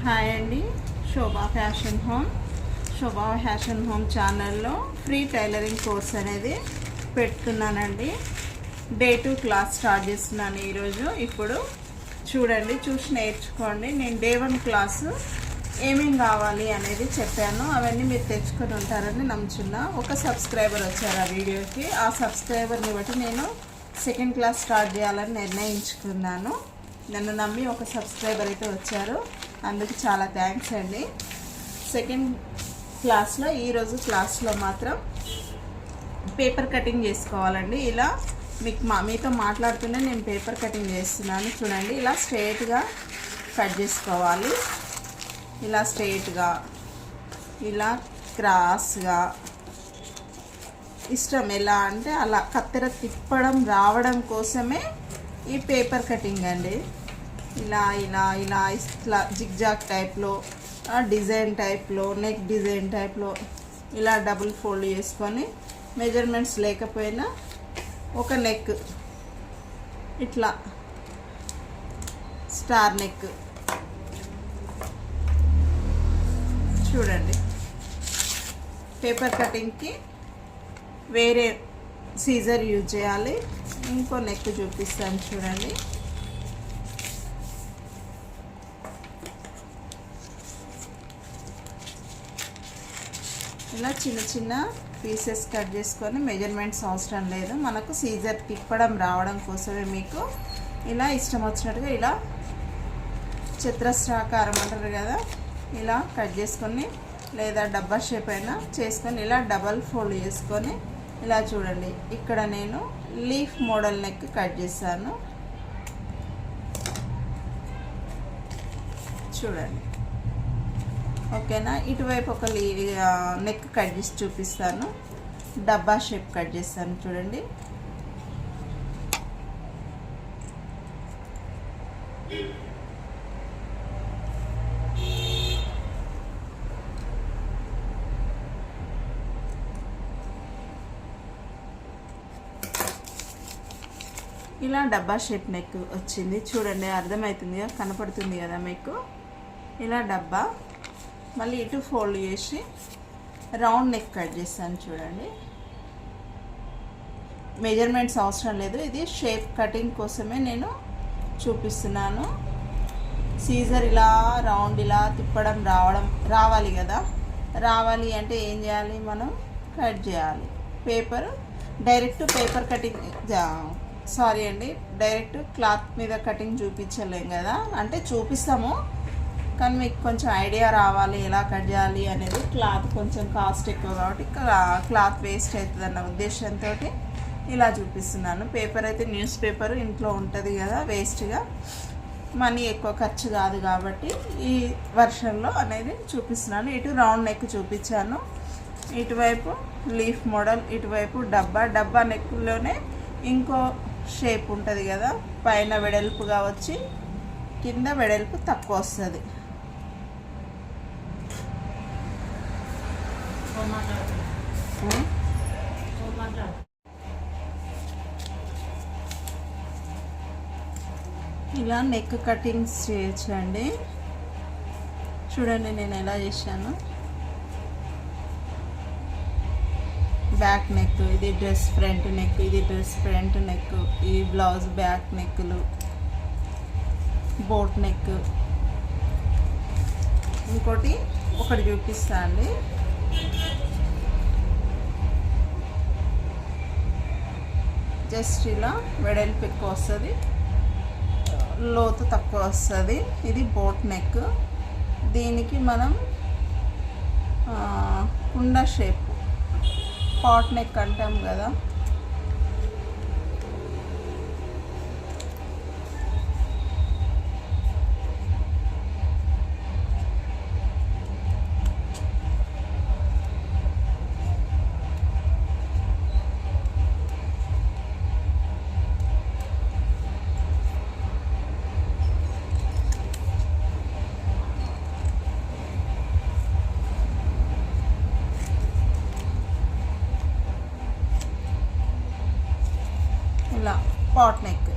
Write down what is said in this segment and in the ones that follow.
Hi అండి. శోభా fashion home ఛానల్లో free tailoring course అనేది పెడుతున్నానండి. డే 2 క్లాస్ స్టార్ట్ చేస్తున్నాను ఈరోజు. ఇప్పుడు చూడండి, చూసి నేర్చుకోండి. నేను డే 1 క్లాసు ఏమేం కావాలి అనేది చెప్పాను. అవన్నీ మీరు తెచ్చుకొని ఉంటారని నమ్ముచున్నా. ఒక సబ్స్క్రైబర్ వచ్చారు ఆ వీడియోకి. ఆ సబ్స్క్రైబర్ని బట్టి నేను సెకండ్ క్లాస్ స్టార్ట్ చేయాలని నిర్ణయించుకున్నాను. నన్ను నమ్మి ఒక సబ్స్క్రైబర్ అయితే వచ్చారు, అందుకు చాలా థ్యాంక్స్ అండి. సెకండ్ క్లాస్లో ఈరోజు క్లాస్లో మాత్రం పేపర్ కటింగ్ చేసుకోవాలండి. ఇలా మీతో మాట్లాడుతూనే నేను పేపర్ కటింగ్ చేస్తున్నాను. చూడండి, ఇలా స్ట్రైట్గా కట్ చేసుకోవాలి. ఇలా స్ట్రైట్గా, ఇలా క్రాస్గా, ఇష్టం ఎలా అంటే అలా కత్తెర తిప్పడం రావడం కోసమే ఈ పేపర్ కటింగ్ అండి. ఇలా ఇలా ఇలా ఇట్లా జిగ్జాగ్ టైప్లో, డిజైన్ టైప్లో, నెక్ డిజైన్ టైప్లో ఇలా డబుల్ ఫోల్డ్ చేసుకొని, మెజర్మెంట్స్ లేకపోయినా ఒక నెక్ ఇట్లా స్టార్ నెక్ చూడండి. పేపర్ కటింగ్కి వేరే సీజర్ యూజ్ చేయాలి. ఇంకో నెక్ చూపిస్తాను చూడండి. ఇలా చిన్న చిన్న పీసెస్ కట్ చేసుకొని, మెజర్మెంట్స్ అవసరం లేదు, మనకు సీజర్ తిప్పడం రావడం కోసమే మీకు ఇలా ఇష్టం వచ్చినట్టుగా ఇలా చతురస్రాకారం అంటారు కదా, ఇలా కట్ చేసుకొని, లేదా డబ్బా షేప్ అయినా చేసుకొని ఇలా డబల్ ఫోల్డ్ చేసుకొని, ఇలా చూడండి. ఇక్కడ నేను లీఫ్ మోడల్ నెక్ కట్ చేశాను చూడండి. ఓకేనా? ఇటువైపు ఒక నెక్ కట్ చేసి చూపిస్తాను. డబ్బా షేప్ కట్ చేస్తాను చూడండి. ఇలా డబ్బా షేప్ నెక్ వచ్చింది చూడండి. అర్థమవుతుంది కదా, కనపడుతుంది కదా మీకు. ఇలా డబ్బా మళ్ళీ ఇటు ఫోల్డ్ చేసి రౌండ్ నెక్ కట్ చేస్తాను చూడండి. మెజర్మెంట్స్ అవసరం లేదు, ఇది షేప్ కటింగ్ కోసమే నేను చూపిస్తున్నాను. సీజర్ ఇలా రౌండ్ ఇలా తిప్పడం రావాలి కదా. రావాలి అంటే ఏం చేయాలి, మనం కట్ చేయాలి. డైరెక్ట్ పేపర్ కటింగ్ సారీ అండి, డైరెక్ట్ క్లాత్ మీద కటింగ్ చూపించలేం కదా. అంటే చూపిస్తాము, కానీ మీకు కొంచెం ఐడియా రావాలి ఎలా కట్ చేయాలి అనేది. క్లాత్ కొంచెం కాస్ట్ ఎక్కువ కాబట్టి క్లాత్ వేస్ట్ అవుతుంది అన్న ఉద్దేశంతో ఇలా చూపిస్తున్నాను. పేపర్ అయితే న్యూస్ పేపర్ ఇంట్లో ఉంటుంది కదా, వేస్ట్గా మనీ ఎక్కువ ఖర్చు కాదు కాబట్టి ఈ వర్షన్లో అనేది చూపిస్తున్నాను. ఇటు రౌండ్ నెక్ చూపించాను, ఇటువైపు లీఫ్ మోడల్, ఇటువైపు డబ్బా నెక్లోనే ఇంకో షేప్ ఉంటుంది కదా, పైన వెడల్పుగా వచ్చి కింద వెడల్పు తక్కువ వస్తుంది. ఇలా నెక్ కటింగ్స్ చేయొచ్చండి. చూడండి నేను ఎలా చేశాను. బ్యాక్ నెక్, ఇది డ్రెస్ ఫ్రంట్ నెక్, ఇది డ్రెస్ ఫ్రంట్ నెక్, ఈ బ్లౌజ్ బ్యాక్ నెక్లు, బోట్ నెక్. ఇంకోటి ఒకటి చూపిస్తా అండి. జస్ట్ ఇలా వెడల్పు ఎక్కువ వస్తుంది, లోతు తక్కువ వస్తుంది. ఇది బోట్ నెక్. దీనికి మనం కుండ షేప్ పాట్ నెక్ అంటాం కదా, ఇలా పాట్ నెక్.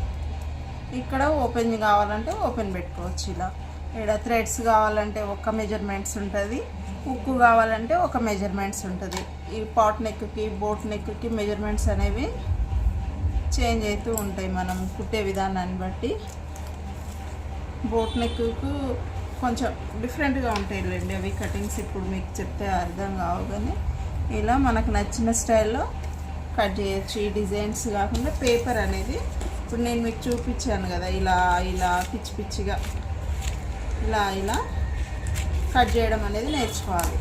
ఇక్కడ ఓపెన్ కావాలంటే ఓపెన్ పెట్టుకోవచ్చు ఇలా. ఇక్కడ థ్రెడ్స్ కావాలంటే ఒక మెజర్మెంట్స్ ఉంటుంది, ఉక్కు కావాలంటే ఒక మెజర్మెంట్స్ ఉంటుంది. ఈ పాట్ నెక్కి బోట్ నెక్కి మెజర్మెంట్స్ అనేవి చేంజ్ అవుతూ ఉంటాయి మనం కుట్టే విధానాన్ని బట్టి. బోట్ నెక్కు కొంచెం డిఫరెంట్గా ఉంటాయిలేండి అవి కటింగ్స్, ఇప్పుడు మీకు చెప్తే అర్థం కావు. కానీ ఇలా మనకు నచ్చిన స్టైల్లో కట్ చేయొచ్చు. ఈ డిజైన్స్ కాకుండా పేపర్ అనేది ఇప్పుడు నేను మీకు చూపించాను కదా, ఇలా ఇలా పిచ్చి పిచ్చిగా ఇలా ఇలా కట్ చేయడం అనేది నేర్చుకోవాలి.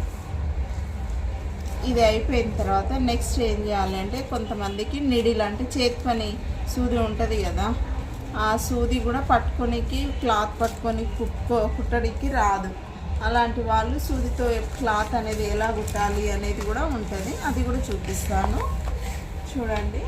ఇది అయిపోయిన తర్వాత నెక్స్ట్ ఏం చేయాలి అంటే, కొంతమందికి నిడిల్ అంటే చేతి పని సూది ఉంటుంది కదా, ఆ సూది కూడా పట్టుకోనికి క్లాత్ పట్టుకొని కుట్టడానికి రాదు. అలాంటి వాళ్ళు సూదితో క్లాత్ అనేది ఎలా కుట్టాలి అనేది కూడా ఉంటుంది, అది కూడా చూపిస్తాను చూడండి.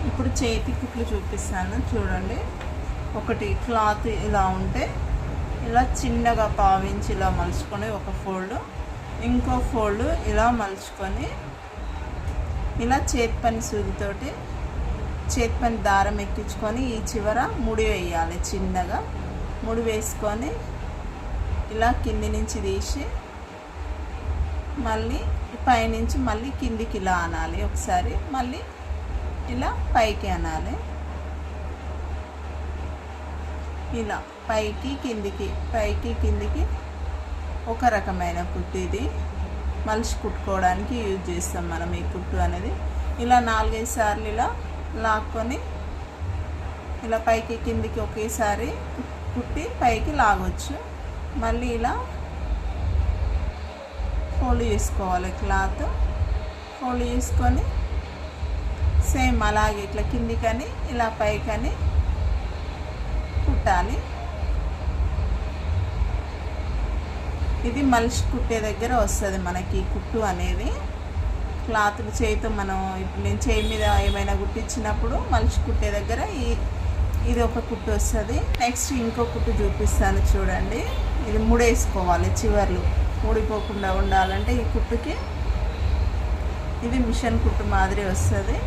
ఇప్పుడు చేతి కుట్లు చూపిస్తాను చూడండి. ఒకటి క్లాత్ ఇలా ఉంటే ఇలా చిన్నగా పావించి ఇలా మలుచుకొని ఒక ఫోల్డ్, ఇంకో ఫోల్డ్ ఇలా మలుచుకొని ఇలా చేతి పని సూదితోటి చేతి పని దారం ఎక్కించుకొని ఈ చివర ముడి వేయాలి. చిన్నగా ముడి వేసుకొని ఇలా కింది నుంచి తీసి మళ్ళీ పైనుంచి మళ్ళీ కిందికి ఇలా అనాలి ఒకసారి, మళ్ళీ ఇలా పైకి అనాలి. ఇలా పైకి కిందికి ఒక రకమైన కుట్టు. ఇది మలిసి కుట్టుకోవడానికి యూజ్ చేస్తాం మనం ఈ కుట్టు అనేది. ఇలా 4-5 సార్లు ఇలా లాక్కొని ఇలా పైకి కిందికి ఒకేసారి కుట్టి పైకి లాగొచ్చు. మళ్ళీ ఇలా ఫోల్డ్ చేసుకోవాలి, క్లాత్ ఫోల్డ్ చేసుకొని సేమ్ అలాగే ఇట్లా కిందికని ఇలా పైకని కుట్టాలి. ఇది మలిసి కుట్టే దగ్గర వస్తుంది మనకి కుట్టు అనేది. క్లాత్ చేయితో మనం ఇప్పుడు నేను చేయి మీద ఏమైనా కుట్టించినప్పుడు మలిసి కుట్టే దగ్గర ఇది ఒక కుట్టు వస్తుంది. నెక్స్ట్ ఇంకో కుట్టు చూపిస్తాను చూడండి. ఇది ముడేసుకోవాలి, చివర్లు ఊడిపోకుండా ఉండాలంటే ఈ కుట్టుకి ఇది మిషన్ కుట్టు మాదిరి వస్తుంది.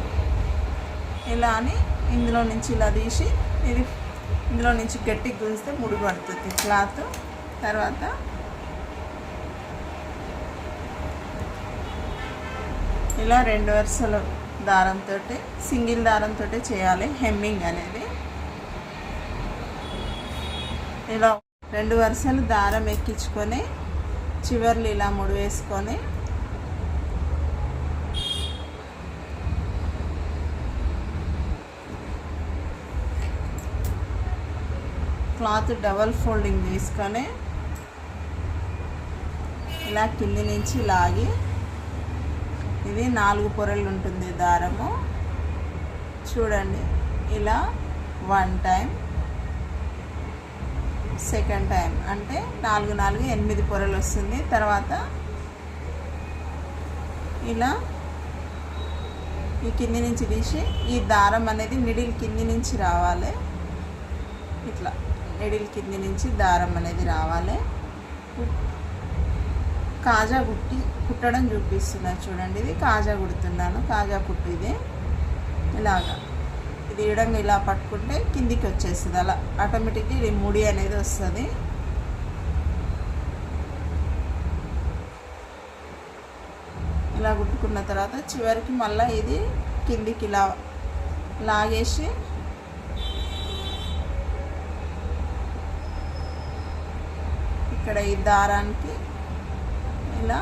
ఇలా అని ఇందులో నుంచి ఇలా తీసి ఇది ఇందులో నుంచి గట్టిగా గుంజితే ముడి పడుతుంది క్లాత్. తర్వాత ఇలా 2 వరుసల దారంతో సింగిల్ దారంతో చేయాలి హెమ్మింగ్ అనేది. ఇలా 2 వరుసలు దారం ఎక్కించుకొని చివర్లు ఇలా ముడి వేసుకొని క్లాత్ డబల్ ఫోల్డింగ్ తీసుకొని ఇలా కింది నుంచి లాగి, ఇది 4 పొరలు ఉంటుంది దారము చూడండి. ఇలా 1 టైం, సెకండ్ టైం అంటే 4 4 8 పొరలు వస్తుంది. తర్వాత ఇలా ఈ కింది నుంచి తీసి ఈ దారం అనేది నిడిల్ కింది నుంచి రావాలి. ఇట్లా నిడిల్ కింది నుంచి దారం అనేది రావాలి. కాజా కుట్టడం చూపిస్తున్నా చూడండి. ఇది కాజా కుడుతున్నాను, కాజా కుట్టు ఇది. ఇలాగా ఇది ఇడంగా ఇలా పట్టుకుంటే కిందికి వచ్చేస్తుంది, అలా ఆటోమేటిక్గా ఇది ముడి అనేది వస్తుంది. ఇలా కుట్టుకున్న తర్వాత చివరికి మళ్ళీ ఇది కిందికి ఇలా లాగేసి ఇక్కడ ఈ దారానికి ఇలా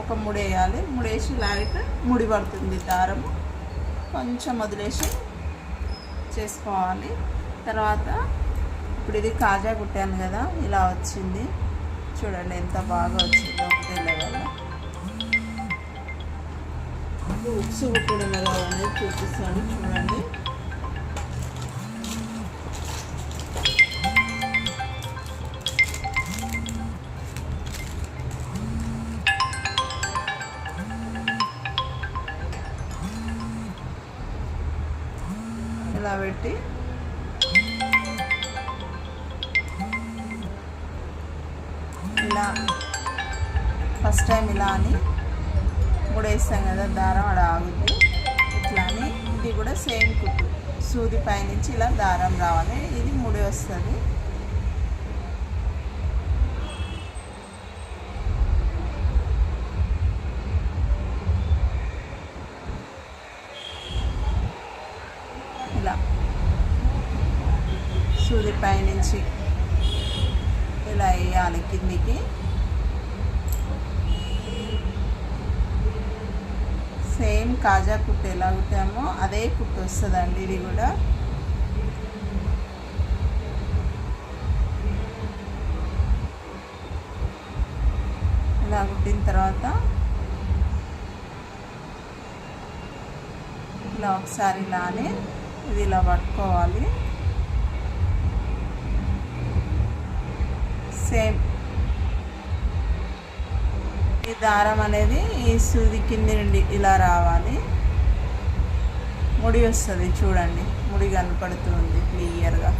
ఒక ముడేయాలి. ముడేసి లాగితే ముడి పడుతుంది దారము. కొంచెం వదిలేసి చేసుకోవాలి. తర్వాత ఇప్పుడు ఇది కాజా కుట్టాను కదా, ఇలా వచ్చింది చూడండి ఎంత బాగా వచ్చిందో. ఒకటే లెవెల్ ఉక్సు కుట్టడం ఎలా అనేది చూపిస్తాను చూడండి. ఇలా పెట్టి ఇలా ఫస్ట్ టైం ఇలా అని ముడేస్తాం కదా, దారం ఆడ ఆగుద్ది. ఇట్లా అని ఇది కూడా సేమ్ కుట్టు, సూది పైనుంచి ఇలా దారం రావాలి, ఇది ముడి వస్తుంది. ఇలా సూది పైనుంచి ఇలా వేయాలి కిందికి. సేమ్ కాజా కుట్టు ఎలా కుట్టామో అదే కుట్టు వస్తుందండి ఇది కూడా. ఇలా కుట్టిన తర్వాత ఇలా ఒకసారి ఇలానే ఇది ఇలా పట్టుకోవాలి. సేమ్ ఈ దారం అనేది ఈ సూది కింది నుండి ఇలా రావాలి, ముడి వస్తుంది. చూడండి, ముడి కనపడుతుంది క్లియర్గా.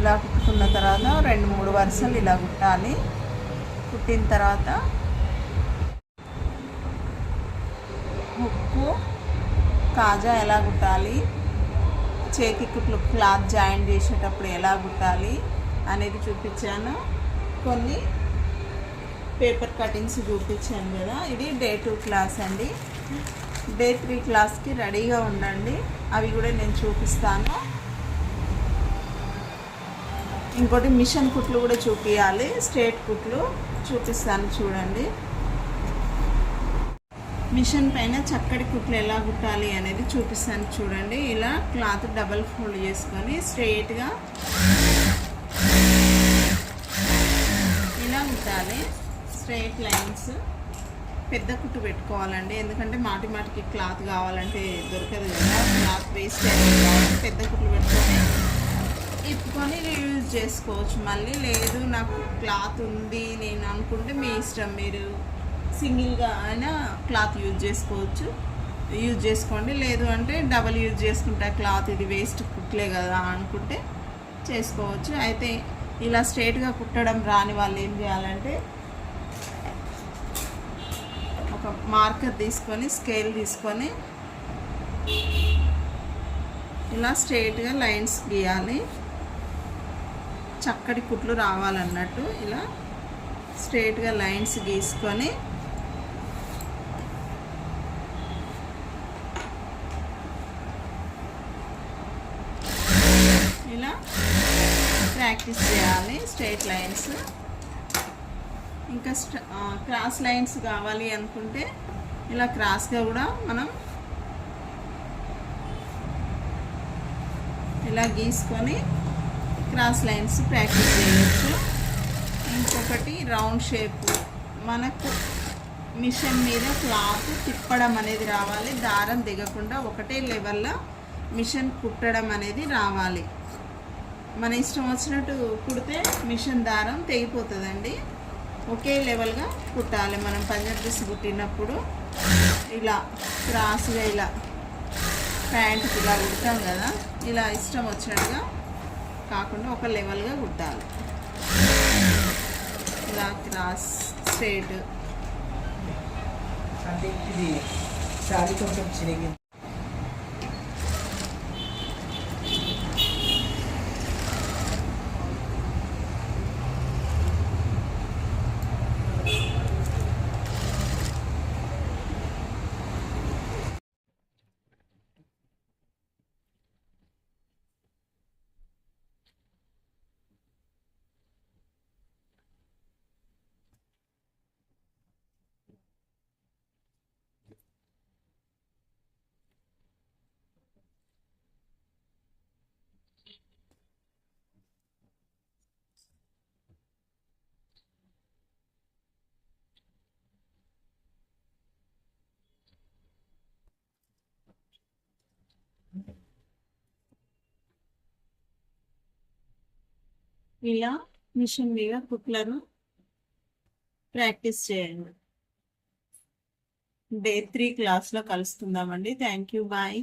ఇలా కుట్టుకున్న తర్వాత 2-3 వరుసలు ఇలా కుట్టాలి. కుట్టిన తర్వాత హుక్కు కాజా ఎలా కుట్టాలి, చేతి కుట్లు క్లాత్ జాయిన్ చేసేటప్పుడు ఎలా కుట్టాలి అనేది చూపించాను. కొన్ని పేపర్ కటింగ్స్ చూపించాను కదా. ఇది Day 2 క్లాస్ అండి. Day 3 క్లాస్కి రెడీగా ఉండండి, అవి కూడా నేను చూపిస్తాను. ఇంకోటి మిషన్ కుట్లు కూడా చూపించాలి, స్ట్రేట్ కుట్లు చూపిస్తాను చూడండి. మిషన్ పైన చక్కటి కుట్లు ఎలా కుట్టాలి అనేది చూపిస్తాను చూడండి. ఇలా క్లాత్ డబల్ ఫోల్డ్ చేసుకొని స్ట్రెయిట్గా ఇలా కుట్టాలి. స్ట్రెయిట్ లైన్స్ పెద్ద కుట్టు పెట్టుకోవాలండి, ఎందుకంటే మాటికి క్లాత్ కావాలంటే దొరకదు కదా, క్లాత్ వేస్ట్ అయ్యేది కాబట్టి పెద్ద కుట్లు పెట్టుకొని ఇప్పుకొని యూజ్ చేసుకోవచ్చు. మళ్ళీ లేదు నాకు క్లాత్ ఉంది నేను అనుకుంటే మీ ఇష్టం, మీరు సింగిల్గా అయినా క్లాత్ యూజ్ చేసుకోండి. లేదు అంటే డబల్ యూజ్ చేసుకుంటా క్లాత్, ఇది వేస్ట్ కుట్లే కదా అనుకుంటే చేసుకోవచ్చు. అయితే ఇలా స్ట్రైట్గా కుట్టడం రాని వాళ్ళు ఏం చేయాలంటే ఒక మార్కర్ తీసుకొని స్కేల్ తీసుకొని ఇలా స్ట్రైట్గా లైన్స్ గీయాలి. చక్కటి కుట్లు రావాలన్నట్టు ఇలా స్ట్రైట్గా లైన్స్ గీసుకొని ఇలా ప్రాక్టీస్ చేయాలి. స్ట్రైట్ లైన్స్, ఇంకా క్రాస్ లైన్స్ కావాలి అనుకుంటే ఇలా క్రాస్గా కూడా మనం ఇలా గీసుకొని క్రాస్ లైన్స్ ప్రాక్టీస్ చేయవచ్చు. ఇంకొకటి రౌండ్ షేప్, మనకు మిషన్ మీద క్లాత్ తిప్పడం అనేది రావాలి, దారం దిగకుండా ఒకటే లెవెల్లో మిషన్ కుట్టడం అనేది రావాలి. మన ఇష్టం వచ్చినట్టు కుడితే మిషన్ దారం తెగిపోతుందండి. ఒకే లెవెల్గా కుట్టాలి. మనం పంజాబ్ డ్రెస్ కుట్టినప్పుడు ఇలా క్రాస్గా ఇలా ప్యాంట్కి ఇలా కుడతాం కదా, ఇలా ఇష్టం వచ్చినట్టుగా కాకుండా ఒక లెవెల్గా కుట్టాలి. ఇలా క్రాస్ స్ట్రైట్. అంటే ఇది శారీ కొంచెం చిరిగింది. ఇలా మిషన్ మీద కుట్లను ప్రాక్టీస్ చేయండి. డే 3 క్లాస్లో కలుసుకుందామండి. Thank you, bye.